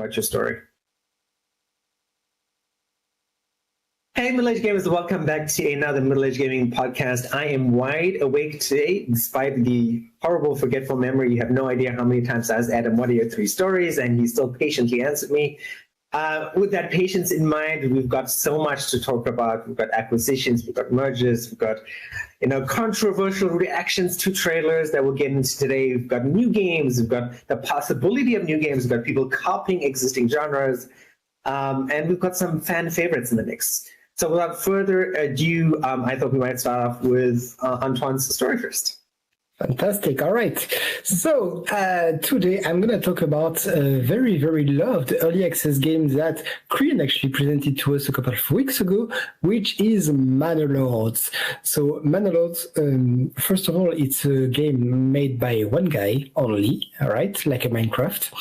about your story. Hey, middle-aged gamers, welcome back to another middle-aged gaming podcast. I am wide awake today, despite the horrible forgetful memory. You have no idea how many times I asked Adam, what are your 3 stories? And he still patiently answered me. With that patience in mind, we've got so much to talk about. We've got acquisitions, we've got mergers, we've got, controversial reactions to trailers that we'll get into today. We've got new games, we've got the possibility of new games, we've got people copying existing genres, and we've got some fan favorites in the mix. So without further ado, I thought we might start off with Antoine's story first. Fantastic. All right. So today I'm going to talk about a very, very loved early access game that Korean actually presented to us a couple of weeks ago, which is Manor Lords. So Manor Lords, first of all, it's a game made by one guy only, all right, like a Minecraft.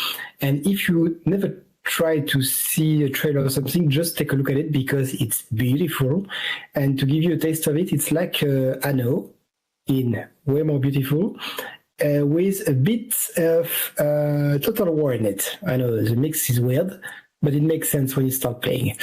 And if you never try to see a trailer or something, just take a look at it because it's beautiful. And to give you a taste of it, it's like Anno in way more beautiful, with a bit of Total War in it. I know the mix is weird, but it makes sense when you start playing.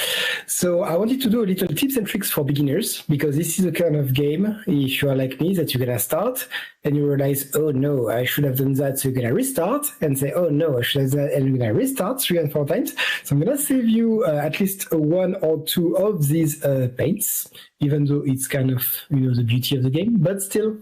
So I wanted to do a little tips and tricks for beginners, because this is a kind of game, if you are like me, that you're going to start and you realize, oh no, I should have done that. So you're going to restart and say, oh no, I should have done that. And you're going to restart 3 and 4 times. So I'm going to save you at least 1 or 2 of these paints, even though it's kind of, the beauty of the game. But still,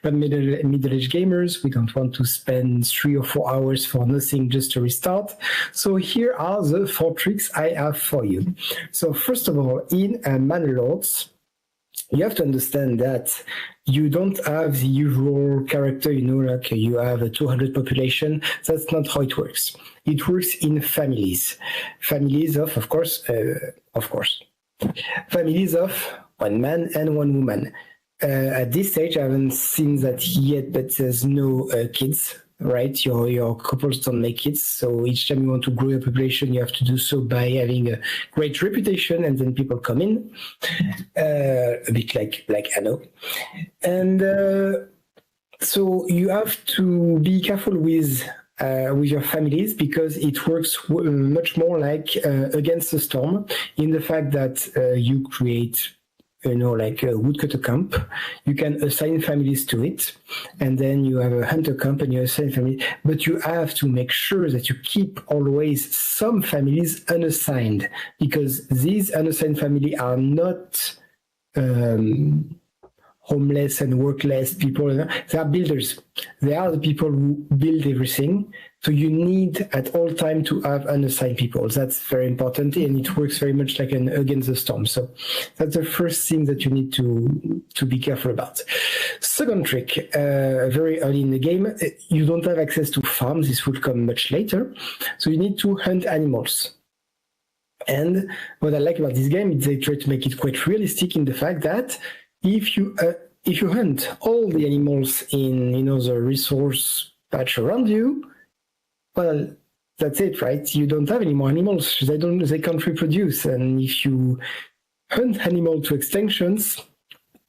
but middle-aged gamers, we don't want to spend 3 or 4 hours for nothing just to restart. So here are the 4 tricks I have for you. So first of all, in Manor Lords, you have to understand that you don't have the usual character, like you have a 200 population. That's not how it works. It works in families. Families of course, families of 1 man and 1 woman. At this stage, I haven't seen that yet, but there's no kids, right? Your couples don't make kids. So each time you want to grow your population, you have to do so by having a great reputation, and then people come in, a bit like Anno. And so you have to be careful with your families, because it works much more like Against the Storm, in the fact that you create like a woodcutter camp. You can assign families to it, and then you have a hunter camp and you assign family, but you have to make sure that you keep always some families unassigned, because these unassigned families are not homeless and workless people. They are builders. They are the people who build everything. So you need at all time to have unassigned people. That's very important, and it works very much like an Against the Storm. So that's the first thing that you need to be careful about. Second trick, very early in the game, you don't have access to farms. This will come much later. So you need to hunt animals. And what I like about this game is they try to make it quite realistic in the fact that if you hunt all the animals in the resource patch around you, well, that's it, right? You don't have any more animals. They can't reproduce. And if you hunt animal to extinctions,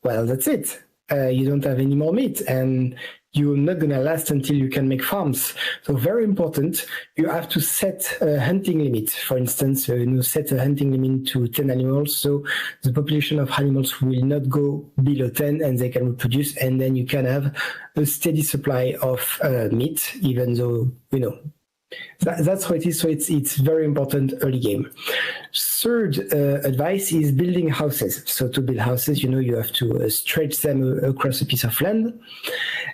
well, that's it. You don't have any more meat, and you're not going to last until you can make farms. So very important, you have to set a hunting limit. For instance, set a hunting limit to 10 animals, so the population of animals will not go below 10 and they can reproduce, and then you can have a steady supply of meat, even though, that's how it is. So it's very important early game. Third advice is building houses. So to build houses, you have to stretch them across a piece of land,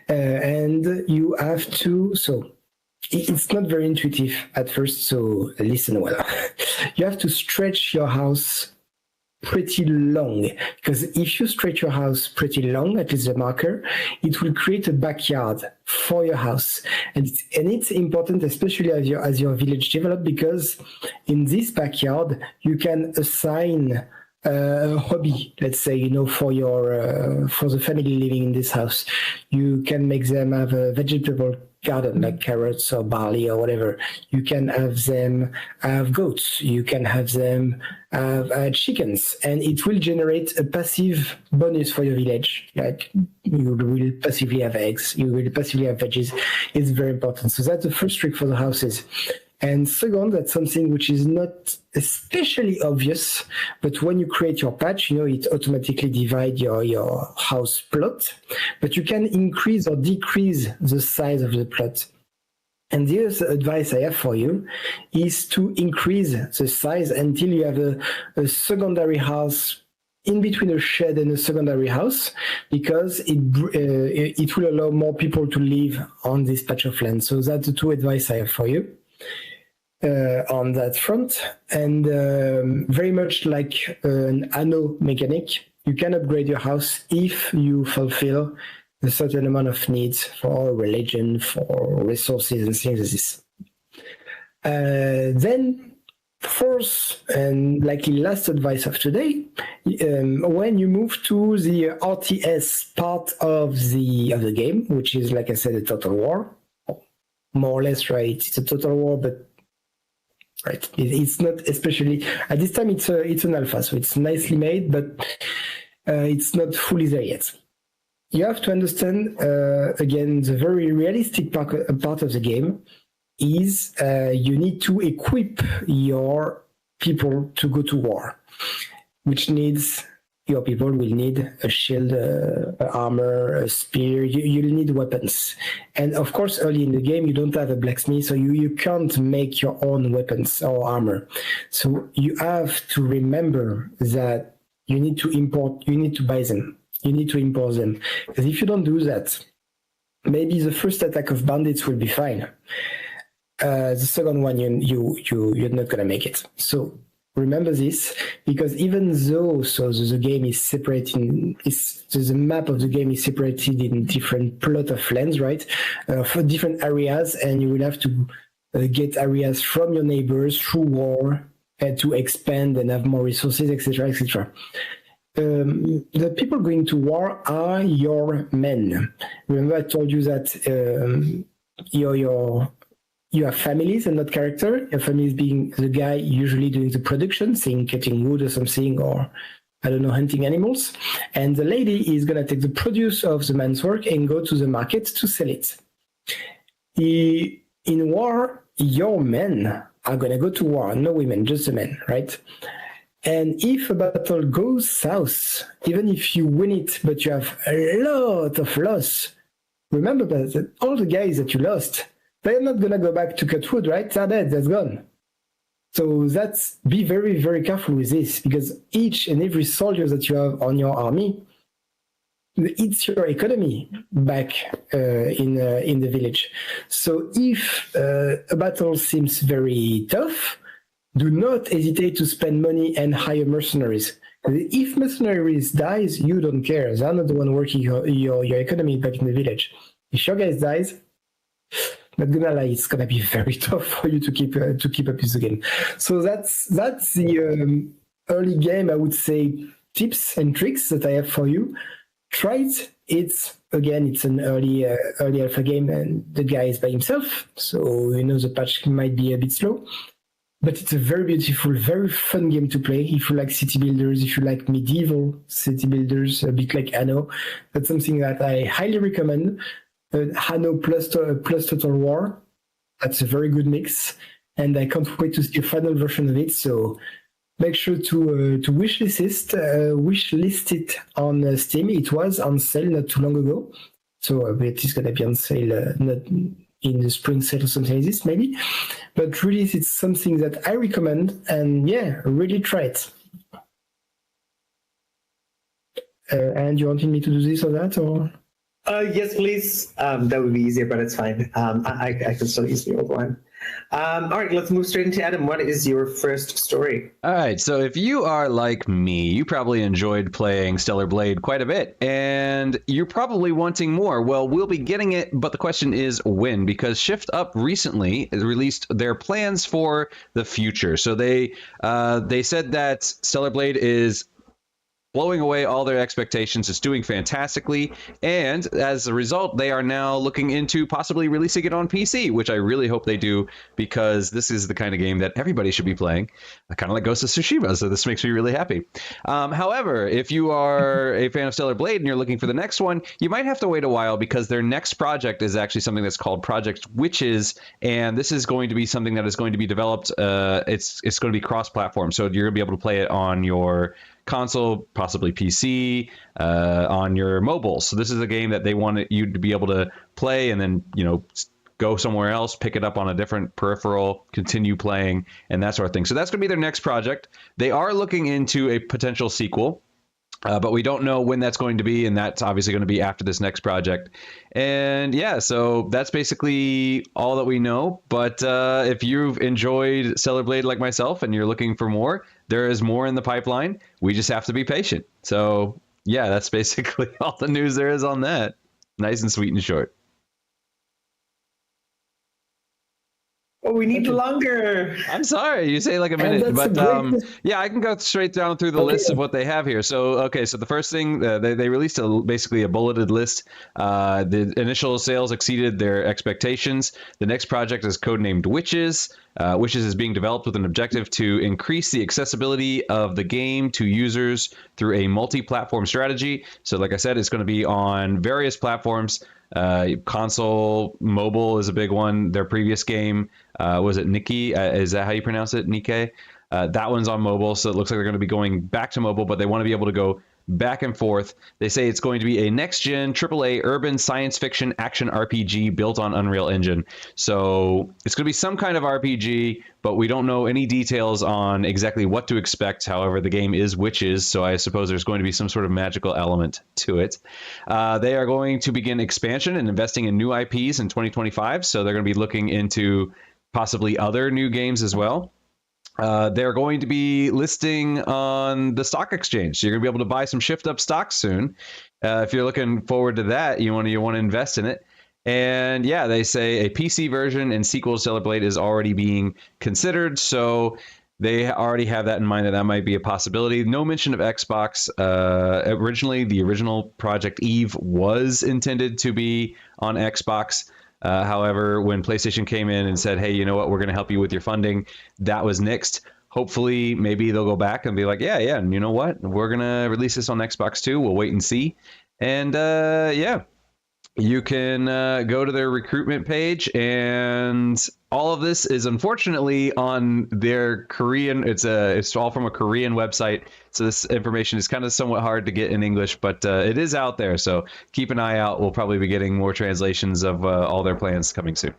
and you have to. So it's not very intuitive at first. So listen well. You have to stretch your house pretty long, because if you stretch your house pretty long, at least the marker, it will create a backyard for your house, and it's important, especially as your village develops, because in this backyard you can assign a hobby, let's say, for the family living in this house. You can make them have a vegetable garden, like carrots or barley or whatever. You can have them have goats. You can have them have chickens, and it will generate a passive bonus for your village. Like you will passively have eggs, you will passively have veggies. It's very important. So that's the first trick for the houses. And second, that's something which is not especially obvious, but when you create your patch, it automatically divides your house plot, but you can increase or decrease the size of the plot. And the other advice I have for you is to increase the size until you have a secondary house in between a shed and a secondary house, because it will allow more people to live on this patch of land. So that's the two advice I have for you on that front. And very much like an anno mechanic, you can upgrade your house if you fulfill a certain amount of needs for religion, for resources and things like this. Then fourth and likely last advice of today, when you move to the RTS part of the game, which is, like I said, a total war, more or less, right? It's a total war, but right, it's not especially at this time. It's an alpha, so it's nicely made, but it's not fully there yet. You have to understand, again, the very realistic part of the game is you need to equip your people to go to war, which needs your people will need a shield, armor, a spear. You'll need weapons. And of course, early in the game, you don't have a blacksmith, so you can't make your own weapons or armor. So you have to remember that you need to buy them. You need to import them. Because if you don't do that, maybe the first attack of bandits will be fine. The second one, you're not going to make it. So remember this, because even though the game is separating, the map of the game is separated in different plot of lands, right? For different areas, and you will have to get areas from your neighbors through war and to expand and have more resources, etc., etc. The people going to war are your men. Remember, I told you that you have families and not character. Your family is being the guy usually doing the production, saying cutting wood or something, or I don't know, hunting animals. And the lady is going to take the produce of the man's work and go to the market to sell it. In war, your men are going to go to war, no women, just the men, right? And if a battle goes south, even if you win it, but you have a lot of loss, remember that all the guys that you lost, they're not going to go back to cut wood, right? They're dead, that's gone. So be very, very careful with this, because each and every soldier that you have on your army, it's your economy back in the village. So if a battle seems very tough, do not hesitate to spend money and hire mercenaries. If mercenaries dies, you don't care. They're not the one working your economy back in the village. If your guys dies, not gonna lie, it's gonna be very tough for you to keep up with the game. So that's the early game, I would say, tips and tricks that I have for you. Try it. It's an early alpha game, and the guy is by himself, so the patch might be a bit slow. But it's a very beautiful, very fun game to play. If you like city builders, if you like medieval city builders, a bit like Anno, that's something that I highly recommend. Anno plus Total War, that's a very good mix. And I can't wait to see a final version of it. So make sure to wishlist it on Steam. It was on sale not too long ago. So I bet it's going to be on sale not in the spring sale or something like this, maybe. But really, it's something that I recommend, and yeah, really try it. And you wanted me to do this or that, or? Yes, please. That would be easier, but it's fine. I can still use the old one. All right, let's move straight into Adam. What is your first story? All right, so if you are like me, you probably enjoyed playing Stellar Blade quite a bit, and you're probably wanting more. Well, we'll be getting it, but the question is when, because Shift Up recently released their plans for the future. So they said that Stellar Blade is blowing away all their expectations. It's doing fantastically, and as a result, they are now looking into possibly releasing it on PC, which I really hope they do, because this is the kind of game that everybody should be playing, kind of like Ghost of Tsushima, so this makes me really happy. However, if you are a fan of Stellar Blade and you're looking for the next one, you might have to wait a while, because their next project is actually something that's called Project Witches, and this is going to be something that is going to be developed. It's going to be cross-platform, so you're going to be able to play it on your console, possibly PC, on your mobile. So this is a game that they wanted you to be able to play and then, go somewhere else, pick it up on a different peripheral, continue playing, and that sort of thing. So that's going to be their next project. They are looking into a potential sequel, but we don't know when that's going to be, and that's obviously going to be after this next project. And yeah, so that's basically all that we know. But if you've enjoyed Stellar Blade like myself and you're looking for more, there is more in the pipeline. We just have to be patient. So yeah, that's basically all the news there is on that. Nice and sweet and short. Oh, we need longer. I'm sorry, you say like a minute, but yeah, I can go straight down through the list of what they have here. So so the first thing, they released basically a bulleted list. The initial sales exceeded their expectations. The next project is codenamed Witches. Witches is being developed with an objective to increase the accessibility of the game to users through a multi-platform strategy. So like I said, it's going to be on various platforms. Console, mobile is a big one. Their previous game, was it Nikki? Is that how you pronounce it? Nikkei? That one's on mobile, so it looks like they're going to be going back to mobile, but they want to be able to go back and forth. They say it's going to be a next-gen AAA urban science fiction action RPG built on Unreal Engine. So it's going to be some kind of RPG, but we don't know any details on exactly what to expect. However, the game is Witches, so I suppose there's going to be some sort of magical element to it. They are going to begin expansion and investing in new IPs in 2025, so they're going to be looking into possibly other new games as well. They're going to be listing on the stock exchange. So you're going to be able to buy some Shift Up stocks soon. If you're looking forward to that, you want to invest in it. And yeah, they say a PC version and sequel to Stellar Blade is already being considered. So they already have that in mind, that might be a possibility. No mention of Xbox. Originally, the original Project Eve was intended to be on Xbox. However, when PlayStation came in and said, hey, you know what, we're going to help you with your funding, that was nixed. Hopefully, maybe they'll go back and be like, yeah, and you know what, we're going to release this on Xbox too. We'll wait and see. And yeah, you can go to their recruitment page, and all of this is unfortunately on their Korean. It's all from a Korean website, so this information is kind of somewhat hard to get in English, but it is out there. So keep an eye out. We'll probably be getting more translations of all their plans coming soon.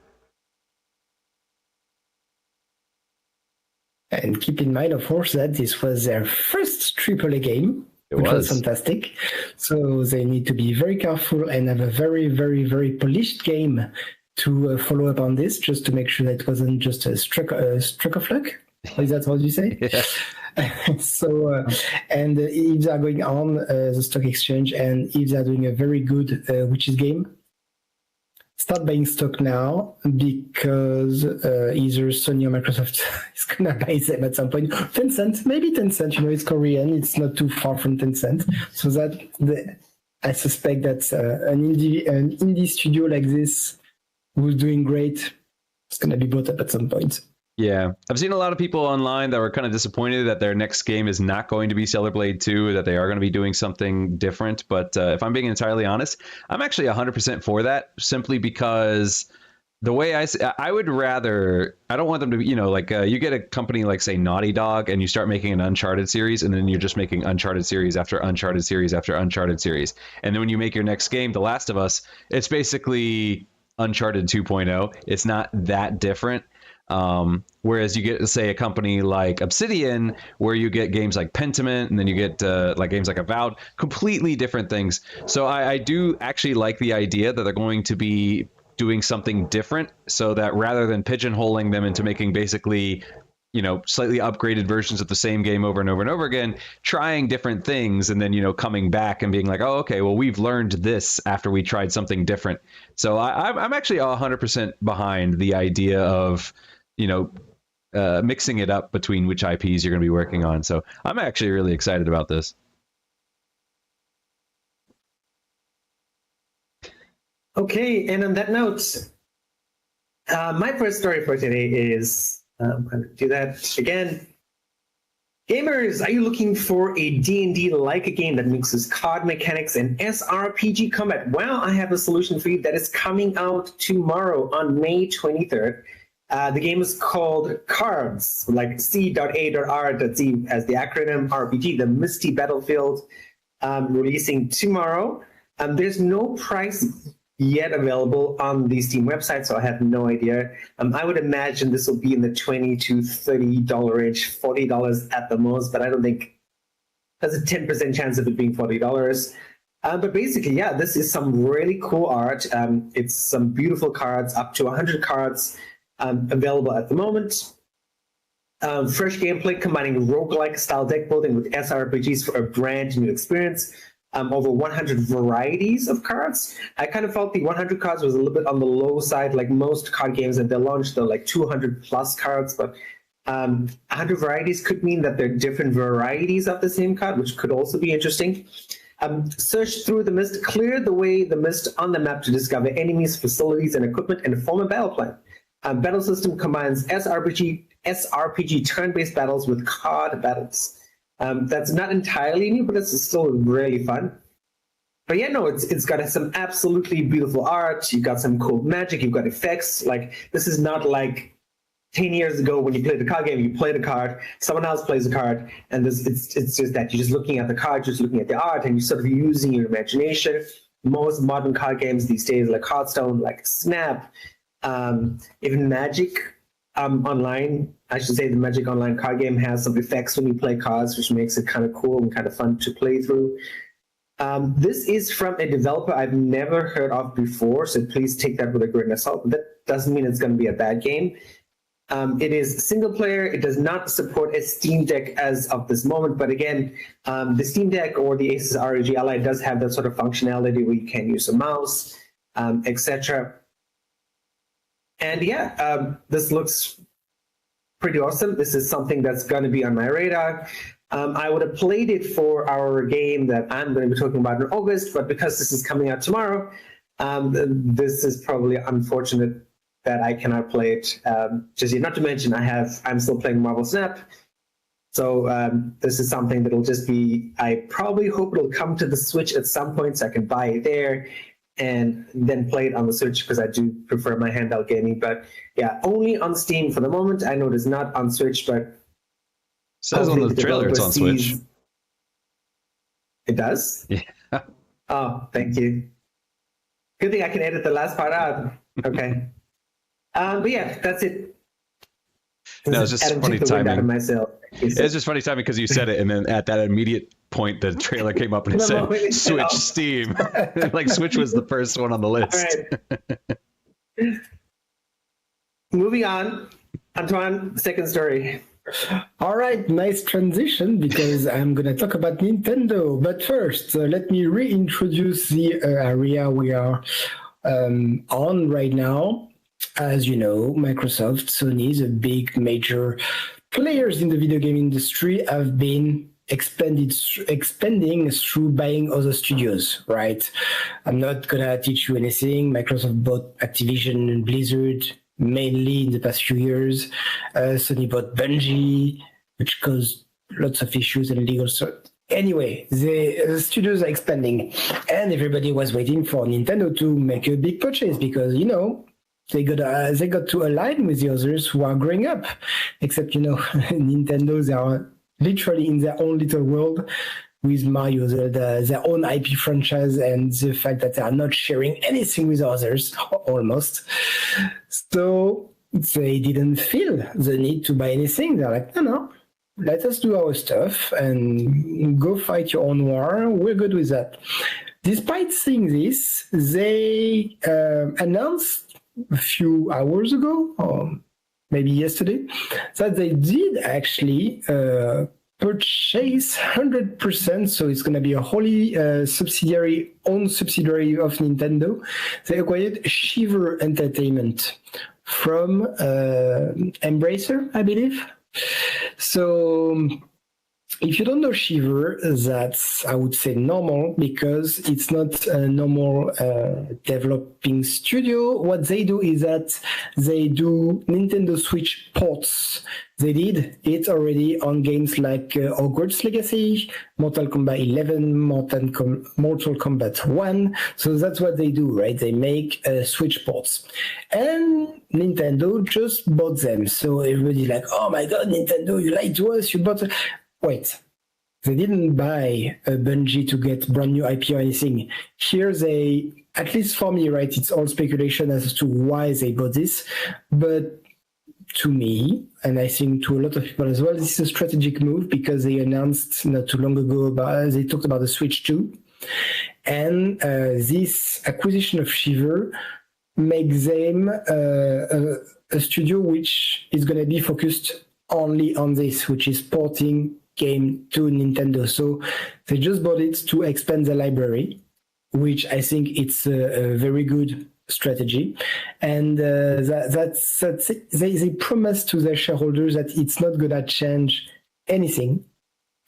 And keep in mind, of course, that this was their first AAA game. Which was fantastic. So they need to be very careful and have a very, very, very polished game to follow up on this, just to make sure that it wasn't just a stroke of luck. Is that what you say? Yeah. So, and if they are going on the stock exchange, and if they are doing a very good Witches game, start buying stock now, because either Sony or Microsoft is going to buy them at some point. Tencent, maybe Tencent, it's Korean, it's not too far from Tencent. So I suspect that an indie studio like this, who's doing great, is going to be bought up at some point. Yeah, I've seen a lot of people online that were kind of disappointed that their next game is not going to be Stellar Blade 2, that they are going to be doing something different. But if I'm being entirely honest, I'm actually 100% for that, simply because the way I would rather, I don't want them to be, you get a company like, say, Naughty Dog, and you start making an Uncharted series, and then you're just making Uncharted series after Uncharted series after Uncharted series. And then when you make your next game, The Last of Us, it's basically Uncharted 2.0. It's not that different. Whereas you get, say, a company like Obsidian, where you get games like Pentiment, and then you get like games like Avowed, completely different things. So I do actually like the idea that they're going to be doing something different, so that rather than pigeonholing them into making basically, slightly upgraded versions of the same game over and over and over again, trying different things, and then, coming back and being like, oh, okay, well, we've learned this after we tried something different. So I'm actually 100% behind the idea of, mixing it up between which IPs you're going to be working on. So I'm actually really excited about this. Okay, and on that note, my first story for today is, I'm going to do that again. Gamers, are you looking for a D&D-like a game that mixes card mechanics and SRPG combat? Well, I have a solution for you that is coming out tomorrow on May 23rd. The game is called Cards, like C.A.R.Z as the acronym RPG, the Misty Battlefield, releasing tomorrow. There's no price yet available on the Steam website, so I have no idea. I would imagine this will be in the $20 to $30 range, $40 at the most, but I don't think there's a 10% chance of it being $40. But basically, yeah, this is some really cool art. It's some beautiful cards, up to 100 cards available at the moment. Fresh gameplay combining roguelike style deck building with SRPGs for a brand new experience. Over 100 varieties of cards. I kind of felt the 100 cards was a little bit on the low side, like most card games that they launched, they're like 200 plus cards, but 100 varieties could mean that they're different varieties of the same card, which could also be interesting. Search through the mist, clear the way the mist on the map to discover enemies, facilities, and equipment, and form a battle plan. Battle system combines SRPG turn-based battles with card battles. That's not entirely new, but it's still really fun. But yeah, no, it's got some absolutely beautiful art. You've got some cool magic. You've got effects. Like, this is not like 10 years ago when you played the card game. You played a card, someone else plays a card, and it's just that you're just looking at the card, just looking at the art, and you're sort of using your imagination. Most modern card games these days, like Hearthstone, like Snap, even Magic. Online, I should say the Magic Online card game has some effects when you play cards, which makes it kind of cool and kind of fun to play through. This is from a developer I've never heard of before, so please take that with a grain of salt. That doesn't mean it's going to be a bad game. It is single player. It does not support a Steam Deck as of this moment, but again, the Steam Deck or the Asus ROG Ally does have that sort of functionality where you can use a mouse, etc. And yeah, this looks pretty awesome. This is something that's going to be on my radar. I would have played it for our game that I'm going to be talking about in August, but because this is coming out tomorrow, this is probably unfortunate that I cannot play it just yet. Not to mention, I'm still playing Marvel Snap, so this is something that'll just be. I probably hope it'll come to the Switch at some point, so I can buy it there and then play it on the Switch, because I do prefer my handheld gaming. But yeah, only on Steam for the moment. I know it is not on Switch, but It says on the trailer it's on Switch. It does? Yeah. Oh, thank you. Good thing I can edit the last part out. Okay. But yeah, that's it. No, it's just funny timing. It's just funny timing because you said it, and then at that immediate point, the trailer came up and it said Switch Steam. Like Switch was the first one on the list. All right. Moving on. Antoine, second story. All right, nice transition, because I'm going to talk about Nintendo. But first, let me reintroduce the area we are on right now. As you know, Microsoft, Sony, the big major players in the video game industry, have been expanding through buying other studios, right? I'm not going to teach you anything. Microsoft bought Activision and Blizzard mainly in the past few years. Sony bought Bungie, which caused lots of issues and legal stuff. Anyway, the studios are expanding, and everybody was waiting for Nintendo to make a big purchase because, you know, they got to align with the others who are growing up. Except, you know, Nintendo, they are literally in their own little world with Mario, their own IP franchise, and the fact that they are not sharing anything with others, almost. So they didn't feel the need to buy anything. They're like, no, let us do our stuff and go fight your own war. We're good with that. Despite saying this, they announced a few hours ago, or maybe yesterday, that they did actually purchase 100%, so it's going to be a wholly owned subsidiary of Nintendo. They acquired Shiver Entertainment from Embracer, I believe. So If you don't know Shiver, that's, I would say, normal because it's not a normal developing studio. What they do is that they do Nintendo Switch ports. They did it already on games like Hogwarts Legacy, Mortal Kombat 11, Mortal Kombat 1. So that's what they do, right? They make Switch ports. And Nintendo just bought them. So everybody's like, oh my God, Nintendo, you lied to us, you bought it. Wait, they didn't buy a Bungie to get brand new IP or anything. Here they, at least for me, right, it's all speculation as to why they bought this. But to me, and I think to a lot of people as well, this is a strategic move because they announced not too long ago, they talked about the Switch 2. And this acquisition of Shiver makes them a studio which is going to be focused only on this, which is porting game to Nintendo. So they just bought it to expand the library, which I think it's a very good strategy. And that's they promise to their shareholders that it's not going to change anything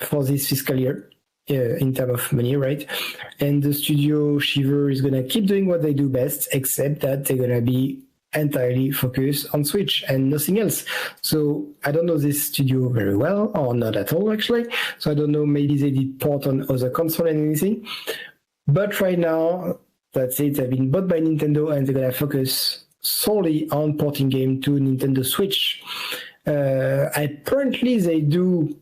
for this fiscal year in terms of money, right? And the studio Shiver is going to keep doing what they do best, except that they're going to be entirely focused on Switch and nothing else. So I don't know this studio very well, or not at all actually. So I don't know, maybe they did port on other console and anything. But right now, that's it. They've been bought by Nintendo and they're going to focus solely on porting game to Nintendo Switch. Apparently they do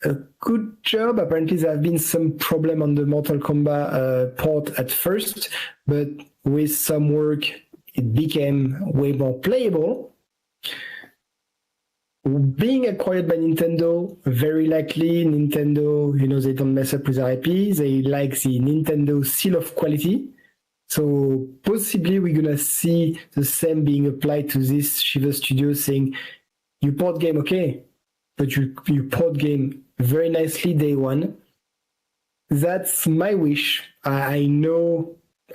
a good job. Apparently there have been some problem on the Mortal Kombat port at first, but with some work, it became way more playable. Being acquired by Nintendo, very likely Nintendo, they don't mess up with their IP. They like the Nintendo seal of quality. So possibly we're going to see the same being applied to this Shiver Studio, saying, you port game, okay, but you port game very nicely day one. That's my wish.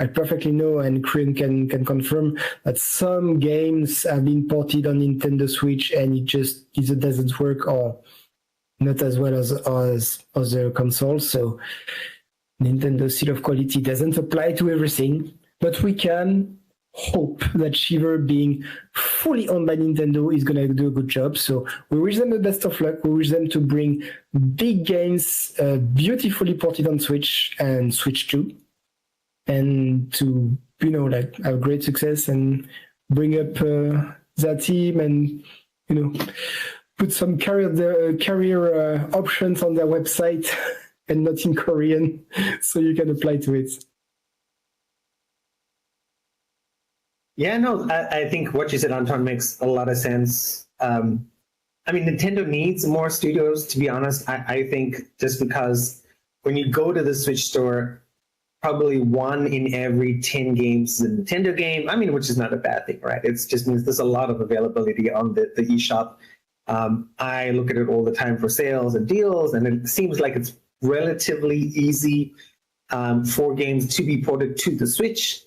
I perfectly know, and Korean can confirm that some games have been ported on Nintendo Switch and it just either doesn't work or not as well as other consoles. So Nintendo seal of quality doesn't apply to everything, but we can hope that Shiver, being fully owned by Nintendo, is going to do a good job. So we wish them the best of luck. We wish them to bring big games beautifully ported on Switch and Switch 2. And to have great success and bring up that team and put some career options on their website and not in Korean, so you can apply to it. Yeah, no, I think what you said, Anton, makes a lot of sense. Nintendo needs more studios, to be honest. I think just because when you go to the Switch store, probably 1 in every 10 games is a Nintendo game. Which is not a bad thing, right? It just means there's a lot of availability on the eShop. I look at it all the time for sales and deals, and it seems like it's relatively easy for games to be ported to the Switch.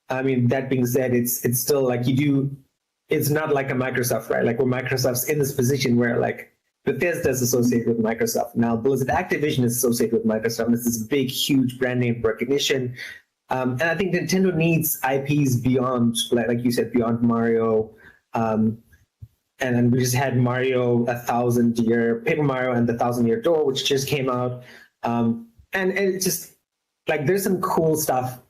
That being said, it's still like it's not like a Microsoft, right? Like where Microsoft's in this position where like Bethesda's associated with Microsoft. Now, Blizzard Activision is associated with Microsoft. It's this big, huge brand name recognition. And I think Nintendo needs IPs beyond, like you said, beyond Mario. And then we just had Paper Mario and the 1,000-Year Door, which just came out. And it's just, like, there's some cool stuff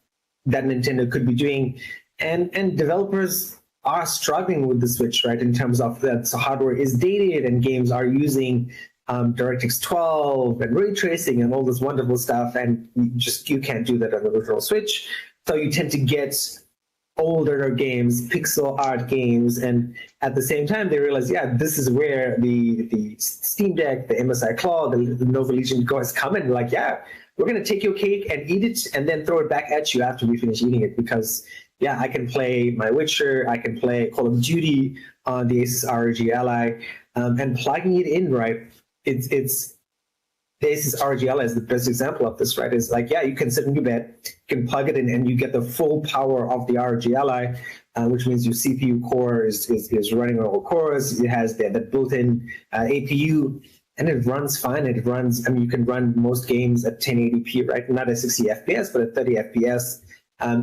that Nintendo could be doing. And developers are struggling with the Switch, right? In terms of that, so hardware is dated and games are using DirectX 12 and ray tracing and all this wonderful stuff, and you can't do that on the original Switch. So you tend to get older games, pixel art games, and at the same time they realize, this is where the Steam Deck, the MSI Claw, the Nova Legion guys come in, like, we're going to take your cake and eat it and then throw it back at you after we finish eating it, because I can play my Witcher, I can play Call of Duty on the Asus ROG Ally, and plugging it in, right? It's the Asus ROG Ally is the best example of this, right? It's like, you can sit in your bed, you can plug it in, and you get the full power of the ROG Ally, which means your CPU core is running on all cores. It has the built-in APU, and it runs fine. It runs, I mean, you can run most games at 1080p, right? Not at 60 FPS, but at 30 FPS,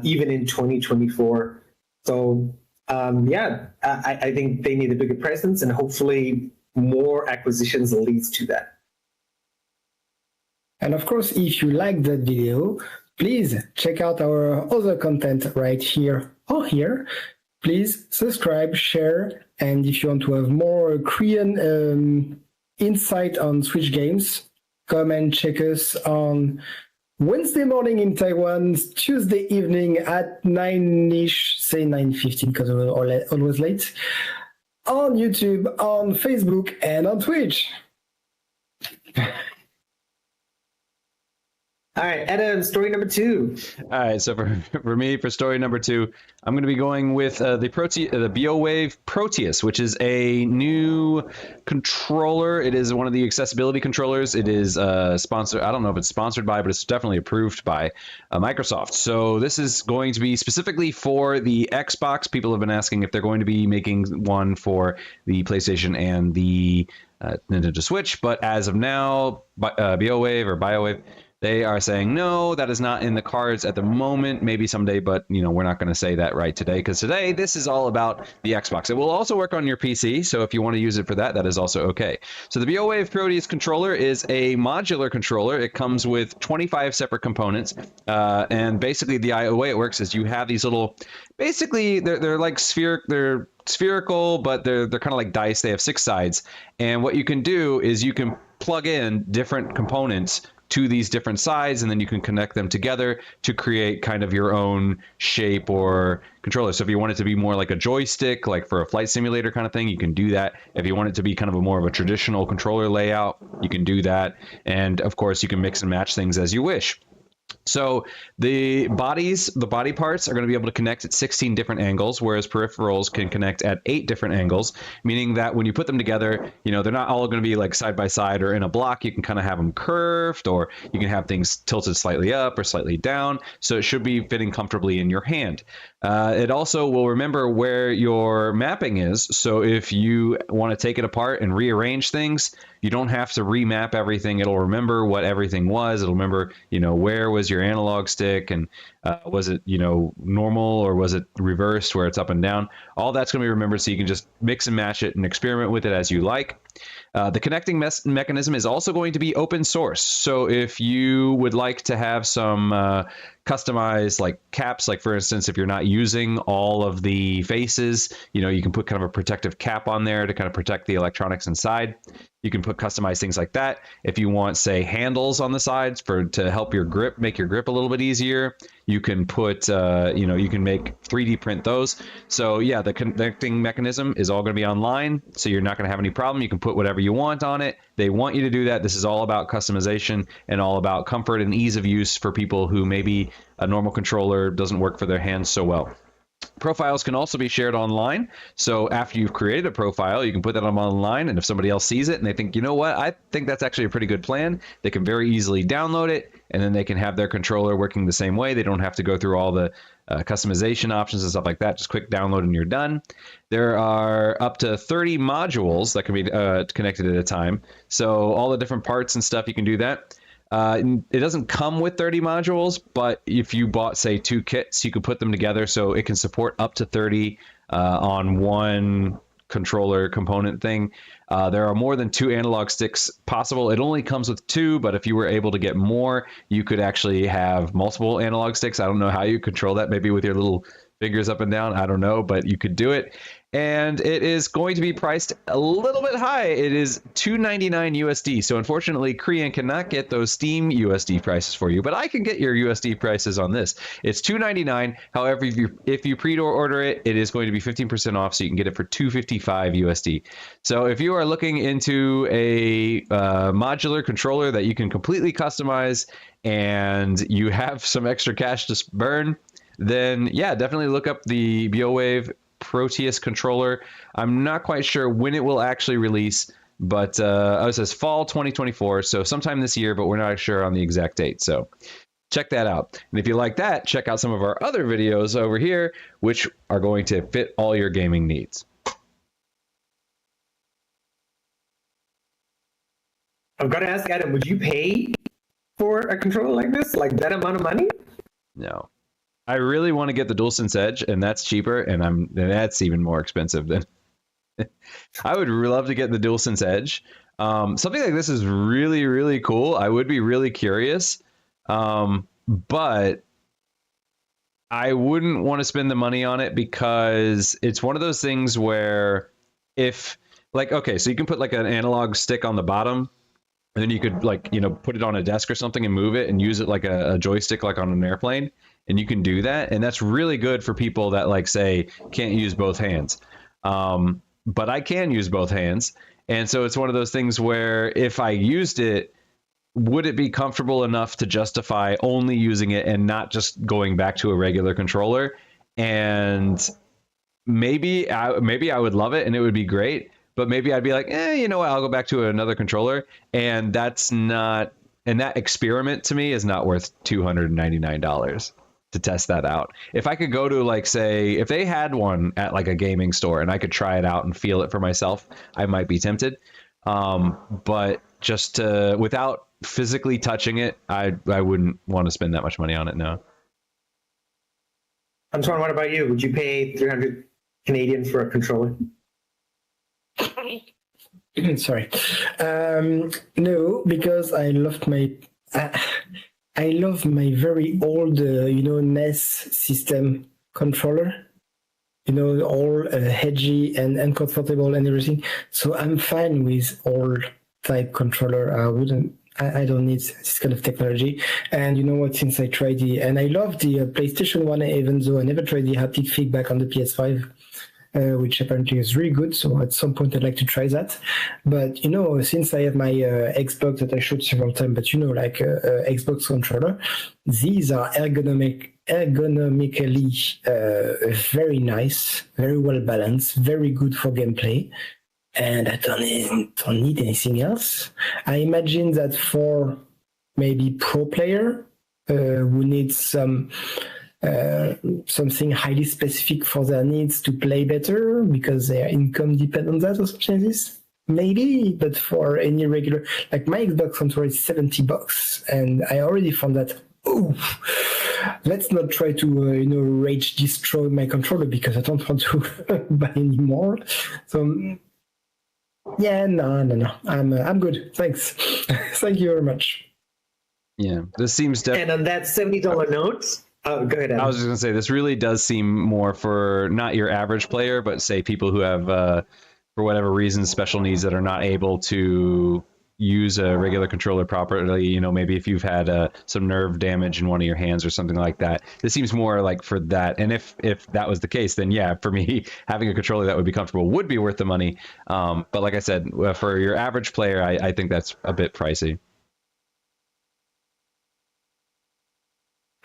even in 2024. So I think they need a bigger presence, and hopefully more acquisitions leads to that. And of course, if you like that video, please check out our other content right here or here. Please subscribe, share, and if you want to have more Korean insight on Switch games, come and check us on Wednesday morning in Taiwan, Tuesday evening at 9-ish, say 9:15 because we're always late, on YouTube, on Facebook, and on Twitch. All right, Adam, story number 2. All right, so for me, for story number 2, I'm going to be going with the BioWave Proteus, which is a new controller. It is one of the accessibility controllers. It is sponsored. I don't know if it's sponsored by, but it's definitely approved by Microsoft. So this is going to be specifically for the Xbox. People have been asking if they're going to be making one for the PlayStation and the Nintendo Switch, but as of now, BioWave, they are saying, no, that is not in the cards at the moment. Maybe someday, but we're not going to say that right today, because today this is all about the Xbox. It will also work on your PC, so if you want to use it for that, that is also okay. So the BioWave Proteus controller is a modular controller. It comes with 25 separate components, and basically the way it works is you have these little, basically they're like they're spherical, but they're kind of like dice. They have 6 sides, and what you can do is you can plug in different components to these different sides, and then you can connect them together to create kind of your own shape or controller. So if you want it to be more like a joystick, like for a flight simulator kind of thing, you can do that. If you want it to be kind of more of a traditional controller layout, you can do that. And of course, you can mix and match things as you wish. So the body parts are going to be able to connect at 16 different angles, whereas peripherals can connect at 8 different angles, meaning that when you put them together, they're not all going to be like side by side or in a block. You can kind of have them curved, or you can have things tilted slightly up or slightly down. So it should be fitting comfortably in your hand. It also will remember where your mapping is. So if you want to take it apart and rearrange things, you don't have to remap everything. It'll remember what everything was. It'll remember, where was your analog stick, and was it, normal, or was it reversed where it's up and down? All that's going to be remembered, so you can just mix and match it and experiment with it as you like. The connecting mechanism is also going to be open source. So if you would like to have some customized like caps, like for instance, if you're not using all of the faces, you can put kind of a protective cap on there to kind of protect the electronics inside. You can put customized things like that. If you want, say, handles on the sides to help your grip, make your grip a little bit easier, you can put, you can make 3D print those. So yeah, the connecting mechanism is all going to be online, so you're not going to have any problem. You can put whatever you want on it. They want you to do that. This is all about customization and all about comfort and ease of use for people who maybe a normal controller doesn't work for their hands so well. Profiles can also be shared online. So after you've created a profile, you can put that on online, and if somebody else sees it and they think, you know what, I think that's actually a pretty good plan, they can very easily download it, and then they can have their controller working the same way. They don't have to go through all the customization options and stuff like that. Just quick download and you're done. There are up to 30 modules that can be connected at a time. So all the different parts and stuff, you can do that. It doesn't come with 30 modules, but if you bought, say, 2 kits, you could put them together, so it can support up to 30 on one controller component thing. There are more than 2 analog sticks possible. It only comes with 2, but if you were able to get more, you could actually have multiple analog sticks. I don't know how you control that, maybe with your little fingers up and down. I don't know, but you could do it. And it is going to be priced a little bit high. It is $299 USD. So unfortunately, Korean cannot get those Steam USD prices for you, but I can get your USD prices on this. It's $299. However, if you pre-order it, it is going to be 15% off, so you can get it for $255 USD. So if you are looking into a modular controller that you can completely customize and you have some extra cash to burn, then yeah, definitely look up the BioWave Proteus controller. I'm not quite sure when it will actually release, but it says fall 2024, so sometime this year, but we're not sure on the exact date. So check that out. And if you like that, check out some of our other videos over here, which are going to fit all your gaming needs. I've got to ask Adam, would you pay for a controller like this, like that amount of money? No. I really want to get the DualSense Edge, and that's cheaper, and that's even more expensive than. I would love to get the DualSense Edge. Something like this is really, really cool. I would be really curious, but I wouldn't want to spend the money on it because it's one of those things where if, like, okay, so you can put like an analog stick on the bottom, and then you could like, put it on a desk or something and move it and use it like a joystick, like on an airplane. And you can do that. And that's really good for people that like say can't use both hands. But I can use both hands. And so it's one of those things where if I used it, would it be comfortable enough to justify only using it and not just going back to a regular controller? And maybe I would love it and it would be great. But maybe I'd be like, you know what? I'll go back to another controller. And that's not, and that experiment to me is not worth $299 to test that out. If I could go to like, say, if they had one at like a gaming store and I could try it out and feel it for myself, I might be tempted. But just without physically touching it, I wouldn't want to spend that much money on it. No. Antoine, what about you? Would you pay 300 Canadian for a controller? Sorry. No, because I love my very old, NES system controller. All edgy and uncomfortable and everything. So I'm fine with old type controller. I don't need this kind of technology. And you know what? Since I tried and I love the PlayStation 1, even though I never tried the haptic feedback on the PS5. Which apparently is really good. So at some point I'd like to try that. But, since I have my Xbox that I showed several times, but like Xbox controller, these are ergonomically very nice, very well balanced, very good for gameplay. And I don't need anything else. I imagine that for maybe pro player who needs something highly specific for their needs to play better because their income depends on that or something like this. Maybe, but for any regular, like my Xbox controller is $70, and I already found that. Oh, let's not try to rage destroy my controller because I don't want to buy any more. So yeah, no, I'm good. Thanks. Thank you very much. Yeah, this seems and on that $70 note. Oh, go ahead, Adam. I was just going to say, this really does seem more for not your average player, but say people who have, for whatever reason, special needs that are not able to use a regular controller properly. Maybe if you've had some nerve damage in one of your hands or something like that. This seems more like for that. And if that was the case, then yeah, for me, having a controller that would be comfortable would be worth the money. But like I said, for your average player, I think that's a bit pricey.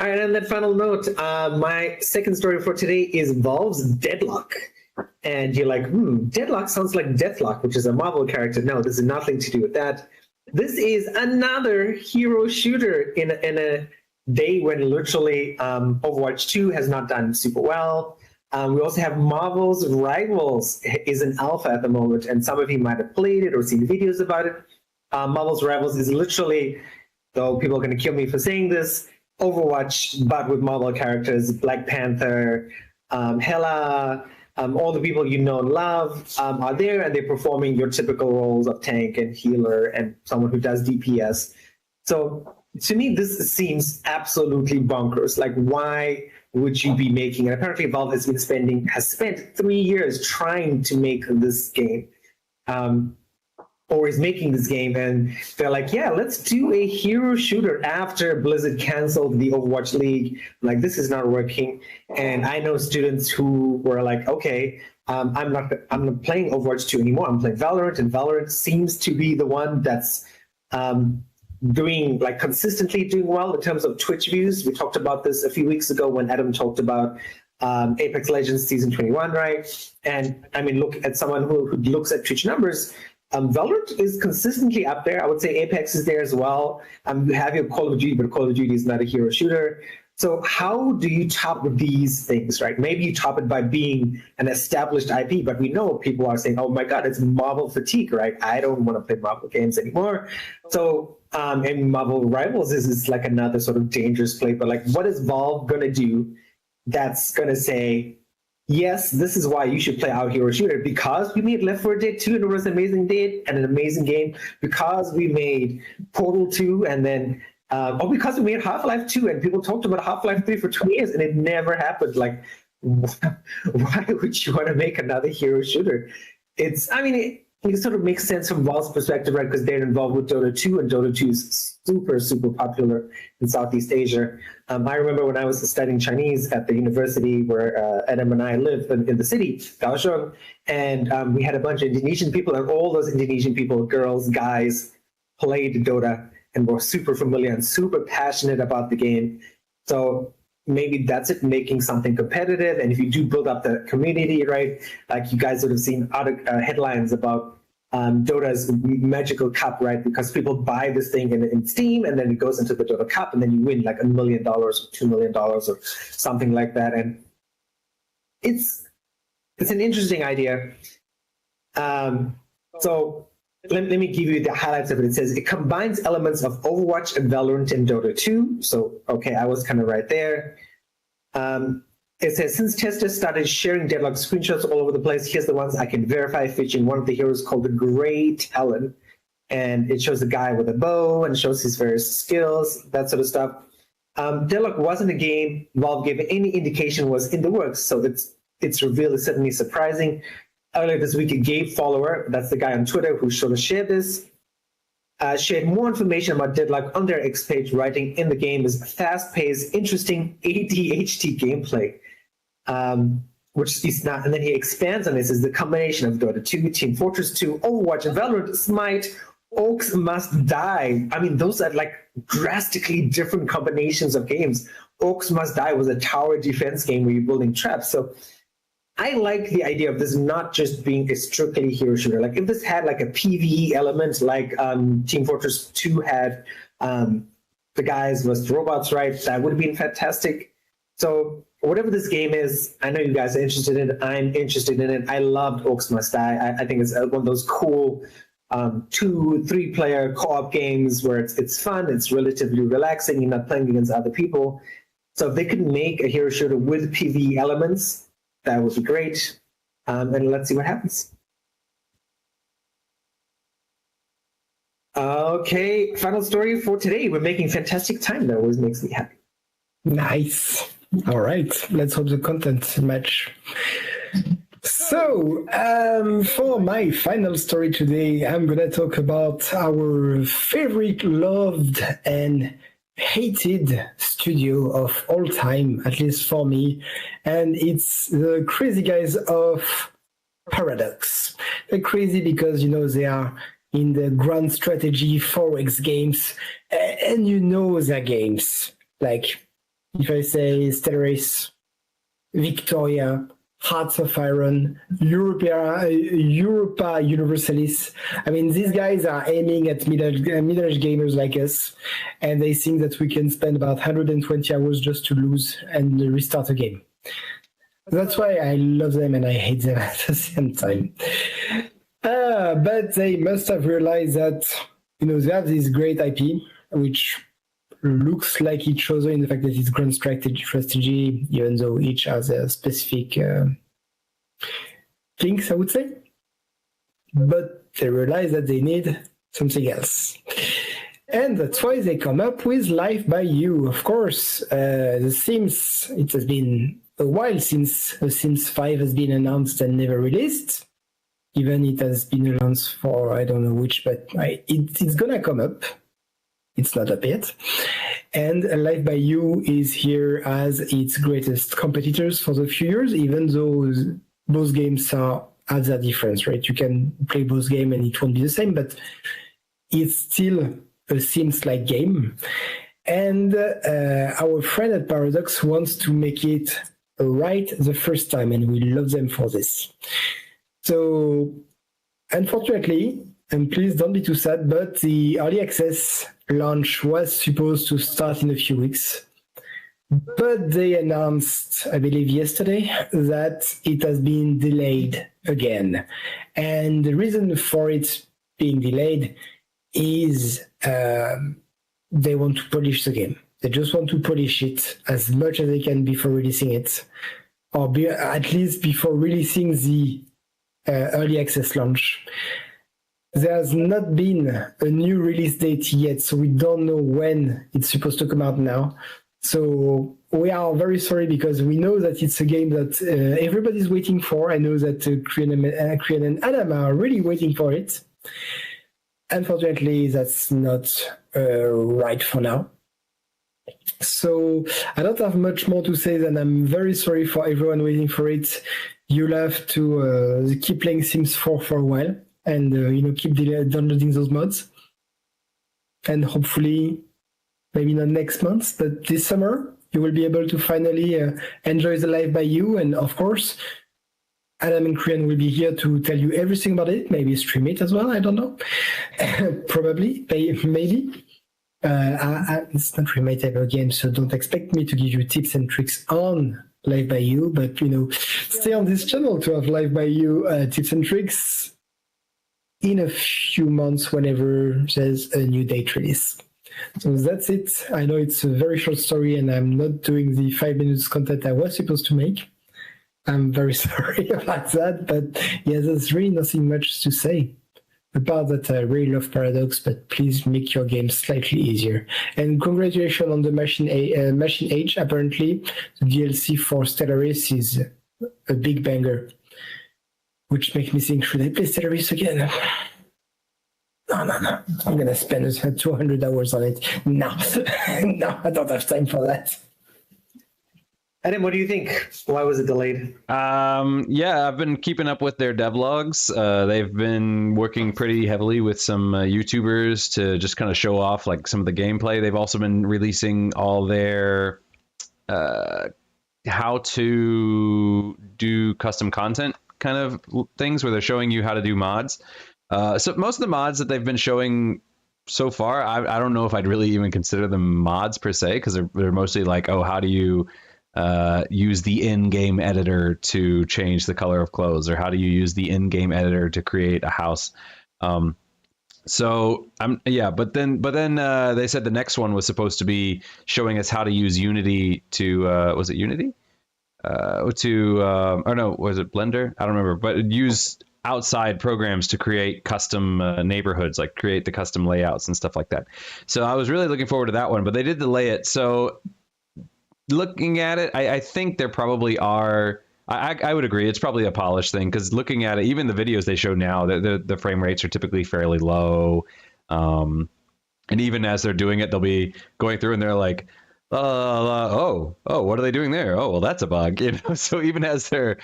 All right, on that final note, my second story for today involves Deadlock. And you're like, Deadlock sounds like Deathlock, which is a Marvel character. No, this is nothing to do with that. This is another hero shooter in a day when literally Overwatch 2 has not done super well. We also have Marvel's Rivals is an alpha at the moment, and some of you might have played it or seen videos about it. Marvel's Rivals is literally, though people are going to kill me for saying this, Overwatch, but with Marvel characters, Black Panther, Hela, all the people you know and love are there, and they're performing your typical roles of tank and healer and someone who does DPS. So to me, this seems absolutely bonkers. Like, why would you be making? And apparently, Valve has spent 3 years trying to make this game. Or is making this game, and they're like, yeah, let's do a hero shooter after Blizzard canceled the Overwatch League. Like, this is not working. And I know students who were like, okay, I'm not playing Overwatch 2 anymore. I'm playing Valorant, and Valorant seems to be the one that's consistently doing well in terms of Twitch views. We talked about this a few weeks ago when Adam talked about Apex Legends Season 21, right? And I mean, look at someone who looks at Twitch numbers. Valorant is consistently up there. I would say Apex is there as well. You have your Call of Duty, but Call of Duty is not a hero shooter. So how do you top these things, right? Maybe you top it by being an established IP, but we know people are saying, oh my God, it's Marvel fatigue, right? I don't want to play Marvel games anymore. So, and Marvel Rivals is like another sort of dangerous play, but like what is Valve going to do that's going to say, yes, this is why you should play our hero shooter, because we made Left 4 Dead 2 and it was an amazing day and an amazing game, because we made Portal 2 and then or because we made Half-Life 2 and people talked about Half-Life 3 for 20 years and it never happened. Like, why would you want to make another hero shooter? It sort of makes sense from Valve's perspective, right? Because they're involved with Dota 2 and Dota 2 is super, super popular in Southeast Asia. I remember when I was studying Chinese at the university where Adam and I live in the city, Kaohsiung, and we had a bunch of Indonesian people, and all those Indonesian people, girls, guys, played Dota and were super familiar and super passionate about the game. So maybe that's it, making something competitive. And if you do build up the community, right, like you guys would have seen other headlines about Dota's Magical Cup, right? Because people buy this thing in Steam and then it goes into the Dota Cup and then you win like $1 million or $2 million or something like that. And it's an interesting idea. So let me give you the highlights of it. It says it combines elements of Overwatch and Valorant in Dota 2. So, okay, I was kind of right there. It says, since testers started sharing Deadlock screenshots all over the place, here's the ones I can verify, featuring one of the heroes called the Grey Talon. And it shows a guy with a bow and shows his various skills, that sort of stuff. Deadlock wasn't a game Valve gave any indication was in the works, so its reveal is certainly surprising. Earlier this week, a Gabe follower, that's the guy on Twitter who sort of shared this, shared more information about Deadlock on their X page, writing in the game is fast-paced, interesting ADHD gameplay, which is not, and then he expands on this as the combination of Dota 2, Team Fortress 2, Overwatch, and Valorant, Smite, Orcs Must Die. I mean, those are like drastically different combinations of games. Orcs Must Die was a tower defense game where you're building traps. So I like the idea of this not just being a strictly hero shooter. Like if this had like a PvE element, like Team Fortress 2 had the guys versus robots, right? That would have been fantastic. So whatever this game is, I know you guys are interested in it. I'm interested in it. I loved Orcs Must Die. I think it's one of those cool 2-3 player co-op games where it's fun, it's relatively relaxing, you're not playing against other people. So if they could make a hero shooter with PvE elements, that would be great. And let's see what happens. Okay, final story for today. We're making fantastic time. That always makes me happy. Nice. All right, let's hope the content match. So, for my final story today, I'm going to talk about our favorite, loved, and hated studio of all time, at least for me, and it's the crazy guys of Paradox. They're crazy because, you know, they are in the grand strategy 4X games, and you know their games. Like, if I say Stellaris, Victoria, Hearts of Iron, Europa Universalis. I mean, these guys are aiming at middle-aged gamers like us, and they think that we can spend about 120 hours just to lose and restart a game. That's why I love them and I hate them at the same time. But they must have realized that, you know, they have this great IP, which looks like each other in the fact that it's grand strategy, even though each has a specific things, I would say. But they realize that they need something else. And that's why they come up with Life by You. Of course, The Sims, it has been a while since The Sims 5 has been announced and never released. Even it has been announced for, I don't know which, but it's gonna come up. It's not up yet. And Life by You is here as its greatest competitors for the few years, even though both games have their difference, right? You can play both games and it won't be the same, but it's still a Sims-like game. And our friend at Paradox wants to make it right the first time, and we love them for this. So, unfortunately, and please don't be too sad, but the early access launch was supposed to start in a few weeks. But they announced, I believe yesterday, that it has been delayed again. And the reason for it being delayed is they want to polish the game. They just want to polish it as much as they can before releasing it, or at least before releasing the early access launch. There's not been a new release date yet, so we don't know when it's supposed to come out now. So we are very sorry because we know that it's a game that everybody's waiting for. I know that Krian and Adam are really waiting for it. Unfortunately, that's not right for now. So I don't have much more to say than I'm very sorry for everyone waiting for it. You'll have to keep playing Sims 4 for a while and keep downloading those mods. And hopefully, maybe not next month, but this summer, you will be able to finally enjoy the live by you. And of course, Adam and Krian will be here to tell you everything about it, maybe stream it as well, I don't know. Probably, maybe. It's not really my type of game, so don't expect me to give you tips and tricks on Live by You, but stay on this channel to have Live by You tips and tricks in a few months whenever there's a new date release. So that's it. I know it's a very short story and I'm not doing the 5 minutes content I was supposed to make. I'm very sorry about that, but yeah, there's really nothing much to say. Apart that I really love Paradox, but please make your game slightly easier. And congratulations on the Machine Age. Apparently, the DLC for Stellaris is a big banger, which makes me think, should I play Stellaris again? No. I'm going to spend 200 hours on it. No, no, I don't have time for that. Adam, what do you think? Why was it delayed? Yeah, I've been keeping up with their devlogs. They've been working pretty heavily with some YouTubers to just kind of show off like some of the gameplay. They've also been releasing all their how to do custom content kind of things where they're showing you how to do mods. So most of the mods that they've been showing so far, I don't know if I'd really even consider them mods per se, because they're mostly like, oh, how do you use the in-game editor to change the color of clothes, or how do you use the in-game editor to create a house? But then they said the next one was supposed to be showing us how to use Unity to was it Unity? Or no, was it Blender? I don't remember, but use outside programs to create custom neighborhoods, like create the custom layouts and stuff like that. So I was really looking forward to that one, but they did delay it. So looking at it, I think there probably are. I would agree, it's probably a polished thing, because looking at it, even the videos they show now, the frame rates are typically fairly low. And even as they're doing it, they'll be going through and they're like, oh, what are they doing there? Oh, well, that's a bug. So even as they're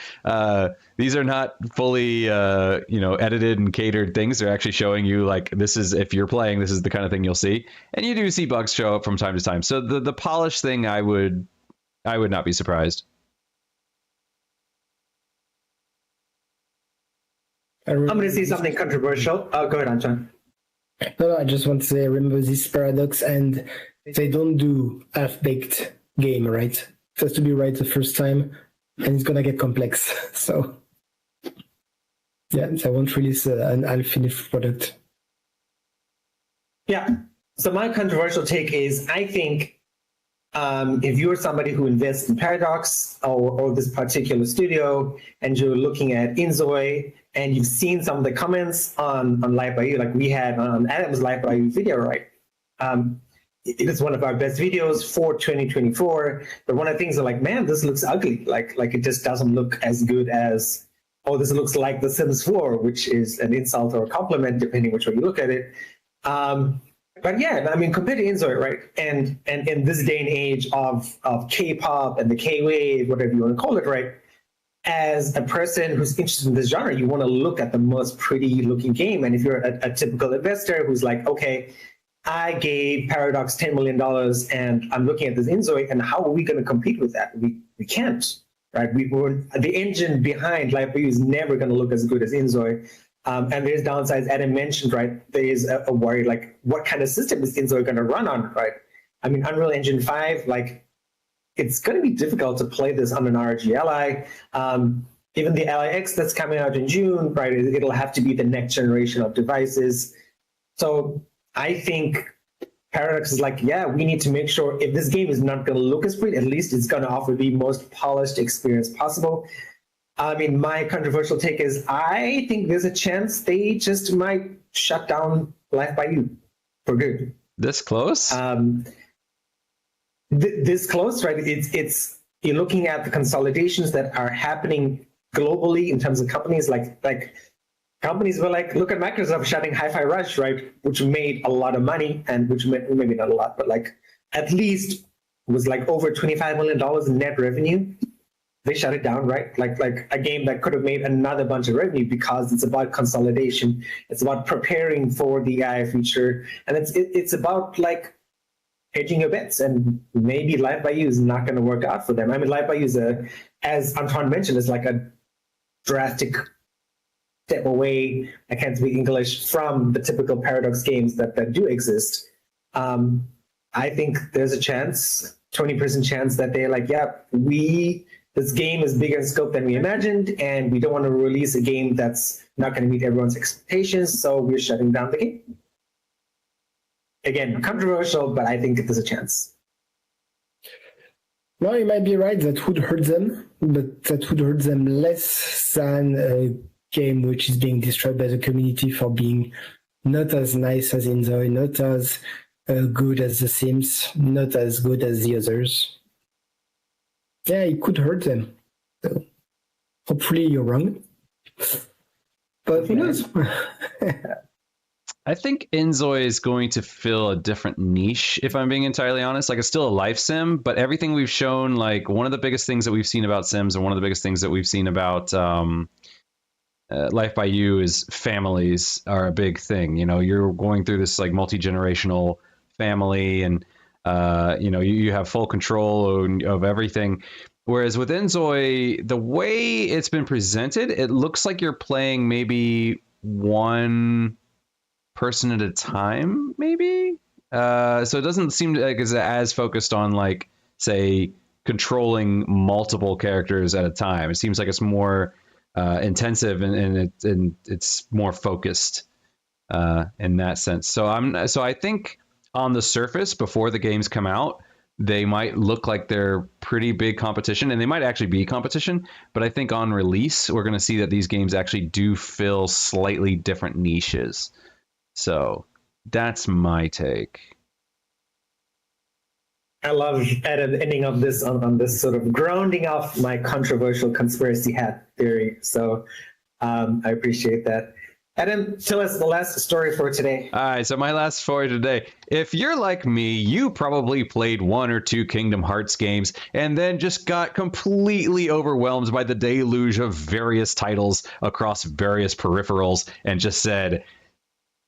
these are not fully edited and catered things. They're actually showing you like, this is, if you're playing, this is the kind of thing you'll see, and you do see bugs show up from time to time. So the polish thing, I would not be surprised. I'm going to say something controversial. Go ahead, Anton. No, I just want to say, remember this Paradox, and they don't do half-baked game, right? It has to be right the first time, and it's gonna get complex. So, yeah, I won't release an half-finished product. Yeah. So my controversial take is, I think if you're somebody who invests in Paradox or this particular studio, and you're looking at Inzoi, and you've seen some of the comments on Live by You, like we had on Adam's Live by You video, right? It is one of our best videos for 2024. But one of the things are like, man, this looks ugly. Like it just doesn't look as good as, oh, this looks like The Sims 4, which is an insult or a compliment, depending which way you look at it. But yeah, I mean, compared to Inzoi, right? And in this day and age of K-pop and the K-wave, whatever you want to call it, right? As a person who's interested in this genre, you want to look at the most pretty looking game. And if you're a typical investor who's like, okay, I gave Paradox $10 million and I'm looking at this Inzoi, and how are we going to compete with that? We can't, right? The engine behind Live by You is never going to look as good as Inzoi. And there's downsides. Adam mentioned, right? There is a worry, like, what kind of system is Inzoi going to run on, right? I mean, Unreal Engine 5, like, it's going to be difficult to play this on an ROG Ally. Even the LIX that's coming out in June, right? It'll have to be the next generation of devices. So I think Paradox is like, yeah, we need to make sure if this game is not going to look as great, at least it's going to offer the most polished experience possible. I mean, my controversial take is I think there's a chance they just might shut down Life by You for good. This close? This close, right? It's you're looking at the consolidations that are happening globally in terms of companies like companies were like, look at Microsoft shutting Hi-Fi Rush, right? Which made a lot of money and which made, maybe not a lot, but like at least was like over $25 million in net revenue. They shut it down, right? Like a game that could have made another bunch of revenue because it's about consolidation. It's about preparing for the AI feature. And it's about like hedging your bets, and maybe Live by You is not going to work out for them. I mean, Live by You is as Antoine mentioned, is like a drastic step away, I can't speak English, from the typical Paradox games that do exist. I think there's a chance, 20% chance that they're like, yeah, this game is bigger in scope than we imagined, and we don't want to release a game that's not going to meet everyone's expectations, so we're shutting down the game. Again, controversial, but I think there's a chance. No, you might be right. That would hurt them, but that would hurt them less than a game which is being destroyed by the community for being not as nice as Enjoy, not as good as The Sims, not as good as the others. Yeah, it could hurt them. So hopefully you're wrong. But who knows? I think Enjoy is going to fill a different niche, if I'm being entirely honest. Like, it's still a life sim, but everything we've shown, like, one of the biggest things that we've seen about Sims and one of the biggest things that we've seen about Life by You is families are a big thing. You know, you're going through this, like, multi-generational family, and, you know, you have full control of everything. Whereas with Enjoy, the way it's been presented, it looks like you're playing maybe one person at a time, maybe. So it doesn't seem like it's as focused on, like, say, controlling multiple characters at a time. It seems like it's more intensive and it's more focused in that sense. So I think on the surface, before the games come out, they might look like they're pretty big competition, and they might actually be competition. But I think on release, we're going to see that these games actually do fill slightly different niches. So that's my take. I love Adam ending up this on this sort of grounding off my controversial conspiracy hat theory. So I appreciate that. Adam, tell us the last story for today. All right, so my last story today. If you're like me, you probably played 1 or 2 Kingdom Hearts games and then just got completely overwhelmed by the deluge of various titles across various peripherals and just said,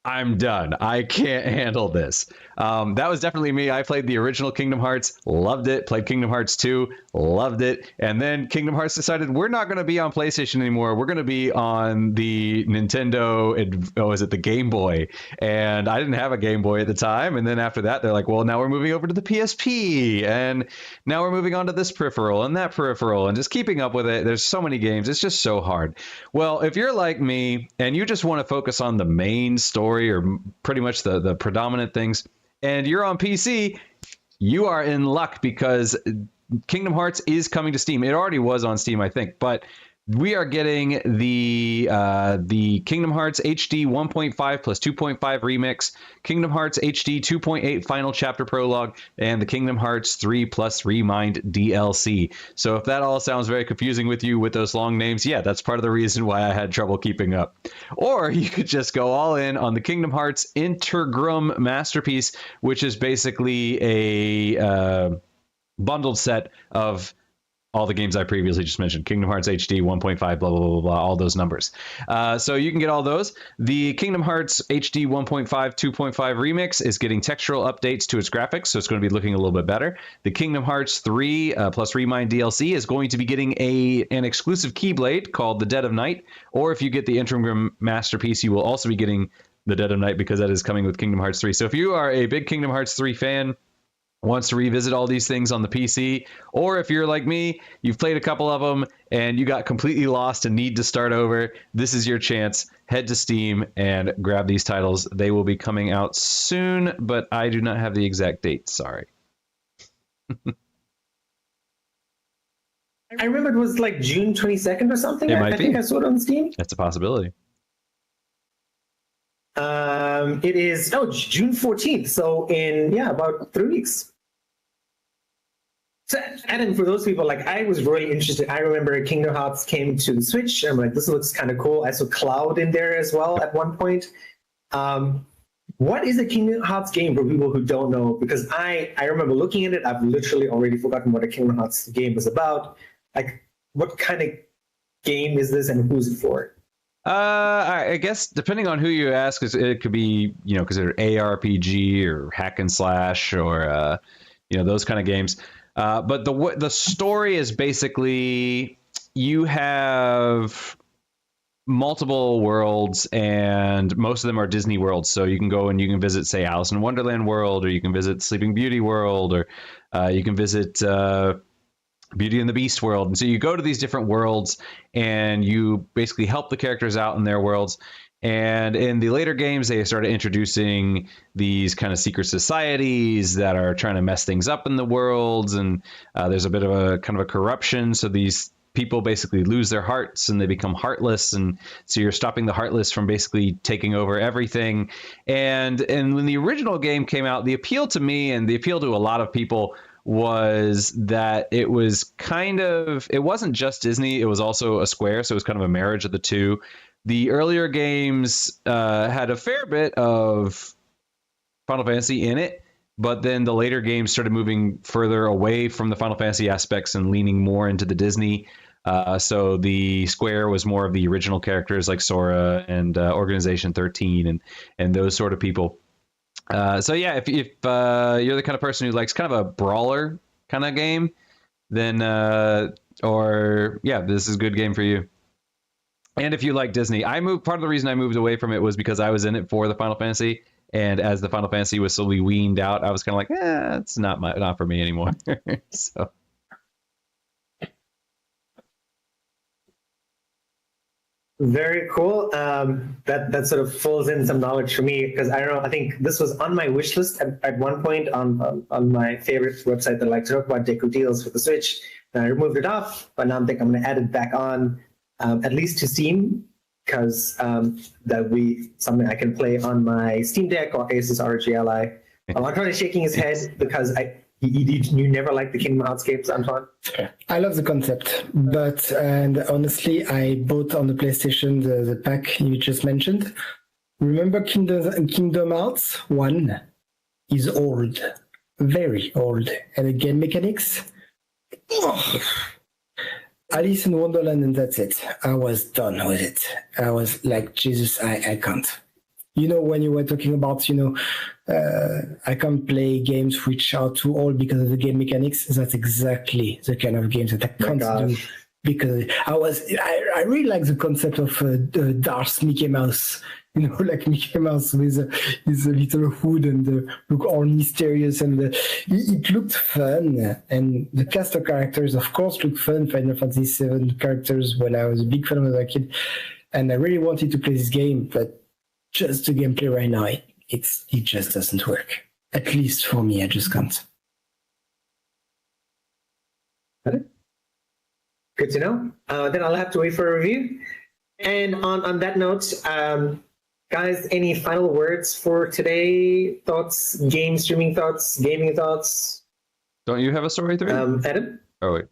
I'm done. I can't handle this. That was definitely me. I played the original Kingdom Hearts, loved it. Played Kingdom Hearts 2, loved it. And then Kingdom Hearts decided we're not going to be on PlayStation anymore. We're going to be on the Nintendo, was it the Game Boy? And I didn't have a Game Boy at the time. And then after that, they're like, well, now we're moving over to the PSP. And now we're moving on to this peripheral and that peripheral and just keeping up with it. There's so many games. It's just so hard. Well, if you're like me and you just want to focus on the main story, or pretty much the predominant things, and you're on PC, you are in luck, because Kingdom Hearts is coming to Steam. It already was on Steam, I think, but we are getting the Kingdom Hearts HD 1.5 plus 2.5 remix, Kingdom Hearts HD 2.8 final chapter prologue, and the Kingdom Hearts 3 plus Remind DLC. So if that all sounds very confusing with you with those long names, yeah, that's part of the reason why I had trouble keeping up. Or you could just go all in on the Kingdom Hearts Integrum Masterpiece, which is basically a bundled set of all the games I previously just mentioned, Kingdom Hearts HD 1.5, blah, blah, blah, blah, all those numbers. So you can get all those. The Kingdom Hearts HD 1.5, 2.5 remix is getting textural updates to its graphics, so it's going to be looking a little bit better. The Kingdom Hearts 3 plus Remind DLC is going to be getting an exclusive Keyblade called the Dead of Night, or if you get the Interim Masterpiece, you will also be getting the Dead of Night, because that is coming with Kingdom Hearts 3. So if you are a big Kingdom Hearts 3 fan, wants to revisit all these things on the PC, or if you're like me, you've played a couple of them and you got completely lost and need to start over, this is your chance. Head to Steam and grab these titles. They will be coming out soon, but I do not have the exact date. Sorry. I remember it was like June 22nd or something. I think I saw it on Steam. That's a possibility. It is June 14th. So in about 3 weeks. So Adam, for those people, like I was really interested. I remember Kingdom Hearts came to the Switch. I'm like, this looks kind of cool. I saw Cloud in there as well at one point. What is a Kingdom Hearts game for people who don't know? Because I remember looking at it. I've literally already forgotten what a Kingdom Hearts game is about. Like, what kind of game is this and who's it for? I guess depending on who you ask, it could be, considered ARPG or hack and slash or, those kind of games. But the story is basically you have multiple worlds, and most of them are Disney worlds. So you can go and you can visit, say, Alice in Wonderland World, or you can visit Sleeping Beauty World, or you can visit Beauty and the Beast world. And so you go to these different worlds and you basically help the characters out in their worlds. And in the later games, they started introducing these kind of secret societies that are trying to mess things up in the worlds. And there's a bit of a kind of a corruption. So these people basically lose their hearts and they become heartless. And so you're stopping the heartless from basically taking over everything. And when the original game came out, the appeal to me and the appeal to a lot of people was that it was it wasn't just Disney, it was also a Square. So it was kind of a marriage of the two. The earlier games had a fair bit of Final Fantasy in it, but then the later games started moving further away from the Final Fantasy aspects and leaning more into the Disney. So the Square was more of the original characters like Sora and Organization 13 and those sort of people. So yeah, if you're the kind of person who likes kind of a brawler kind of game, then this is a good game for you. And if you like Disney, part of the reason I moved away from it was because I was in it for the Final Fantasy, and as the Final Fantasy was slowly weaned out, I was kind of like, it's not for me anymore. So. Very cool. That sort of fills in some knowledge for me, because I don't know. I think this was on my wish list at one point on my favorite website that I like to talk about Deku deals for the Switch. And I removed it off, but now I think I'm going to add it back on, at least to Steam, because that will be something I can play on my Steam Deck or Asus ROG Ally. Antoine is shaking his head because you never liked the Kingdom Hearts games, Antoine? I love the concept, and honestly, I bought on the PlayStation the pack you just mentioned. Remember Kingdom Hearts 1 is old, very old, and the game mechanics? Alice in Wonderland, and that's it. I was done with it. I was like, Jesus, I can't. When you were talking about, I can't play games which are too old because of the game mechanics. That's exactly the kind of games that I can't do, because I really like the concept of Darth Mickey Mouse. Like Mickey Mouse with his little hood and look all mysterious, and it looked fun. And the cast of characters, of course, looked fun. Final Fantasy VII characters when I was a big fan when I was a kid, and I really wanted to play this game, but just the gameplay right now, it just doesn't work. At least for me, I just can't. Good to know. Then I'll have to wait for a review. And on that note, guys, any final words for today? Thoughts, game streaming thoughts, gaming thoughts? Don't you have a story through? Adam? Oh, wait.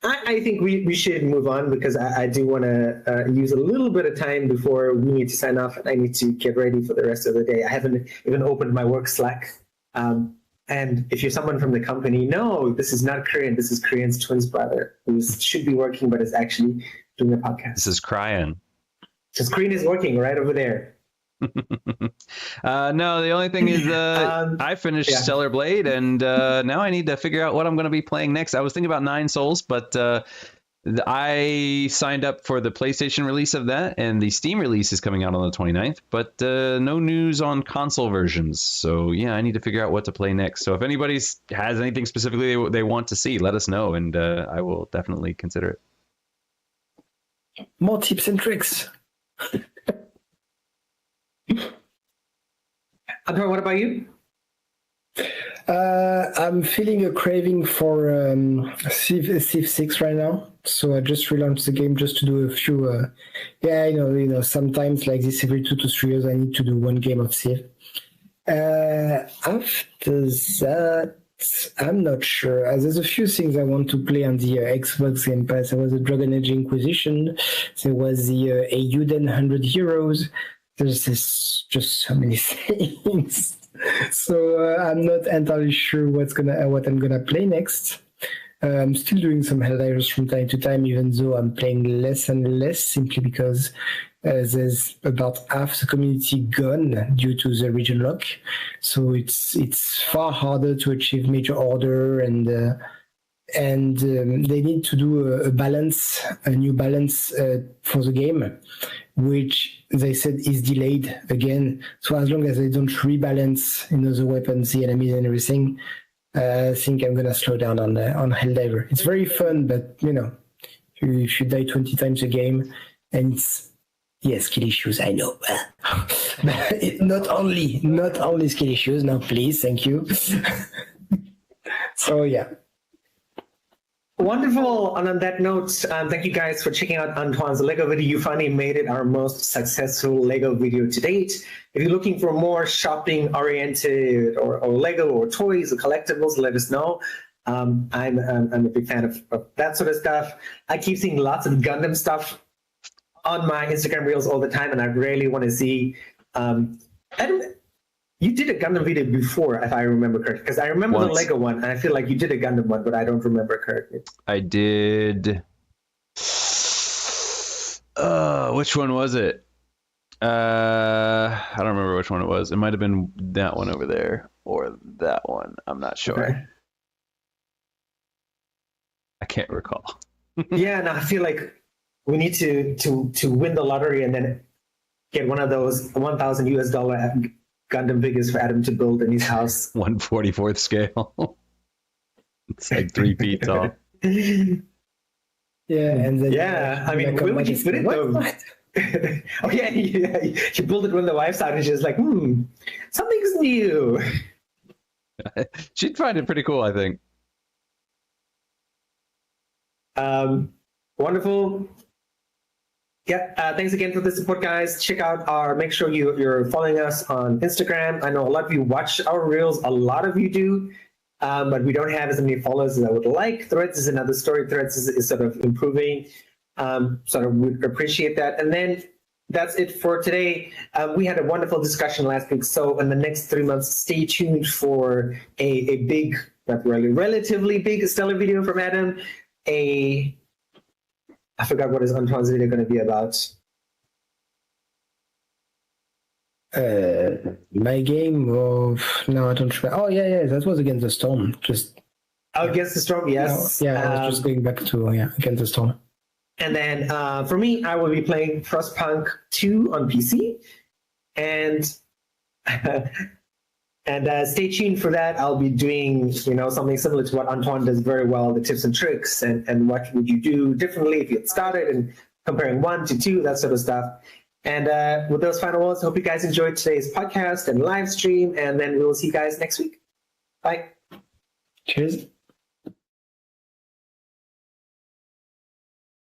I think we should move on, because I do want to use a little bit of time before we need to sign off, and I need to get ready for the rest of the day. I haven't even opened my work Slack. And if you're someone from the company, no, this is not Korean. This is Korean's twins brother, who should be working but is actually doing a podcast. This is Kryan. So Korean is working right over there. No, the only thing is I finished Stellar Blade, and now I need to figure out what I'm going to be playing next. I was thinking about Nine Souls, but I signed up for the PlayStation release of that, and the Steam release is coming out on the 29th, but no news on console versions. So yeah, I need to figure out what to play next. So if anybody has anything specifically they want to see, let us know, and I will definitely consider it. More tips and tricks. Antoine, what about you? I'm feeling a craving for Civ 6 right now. So I just relaunched the game just to do a few. Sometimes like this, every 2 to 3 years, I need to do one game of Civ. After that, I'm not sure. There's a few things I want to play on the Xbox Game Pass. There was a Dragon Age Inquisition. There was the Euden 100 Heroes. There's just so many things. So I'm not entirely sure what I'm gonna play next. I'm still doing some Helldivers from time to time, even though I'm playing less and less, simply because there's about half the community gone due to the region lock. So it's far harder to achieve major order, and they need to do a new balance for the game, which they said is delayed again. So as long as they don't rebalance, the weapons, the enemies, and everything, I think I'm gonna slow down on Helldiver. It's very fun, but if you die 20 times a game, and it's skill issues, I know. not only skill issues. Now, please, thank you. So yeah. Wonderful. And on that note, thank you guys for checking out Antoine's Lego video. You finally made it our most successful Lego video to date. If you're looking for more shopping-oriented or Lego or toys or collectibles, let us know. I'm a big fan of that sort of stuff. I keep seeing lots of Gundam stuff on my Instagram Reels all the time, and I really want to see. You did a Gundam video before, if I remember correctly, because I remember the Lego one, and I feel like you did a Gundam one, but I don't remember correctly. I did. Which one was it? I don't remember which one it was. It might have been that one over there or that one. I'm not sure. Okay. I can't recall. Yeah, and I feel like we need to win the lottery and then get one of those $1,000 Gundam figures for Adam to build in his house. 1/44th scale. It's like 3 feet tall. Yeah, and then I mean, where would you put it though? Oh yeah, you build it when the wife's out, and she's like, something's new. She'd find it pretty cool, I think. Wonderful. Yeah, thanks again for the support, guys. Make sure you're following us on Instagram. I know a lot of you watch our reels. A lot of you do, but we don't have as many followers as I would like. Threads is another story. Threads is sort of improving. So we appreciate that. And then that's it for today. We had a wonderful discussion last week. So in the next 3 months, stay tuned for a big, not really, relatively big Stellar video from Adam. I forgot what is Antoine's video going to be about. My game of no, I don't remember. Oh yeah, that was Against the Storm. Against the Storm, yes. I was just going back to Against the Storm. And then for me, I will be playing Frostpunk 2 on PC, and stay tuned for that. I'll be doing something similar to what Antoine does very well, the tips and tricks, and what would you do differently if you had started, and comparing 1 to 2, that sort of stuff. And with those final words, hope you guys enjoyed today's podcast and live stream, and then we'll see you guys next week. Bye. Cheers.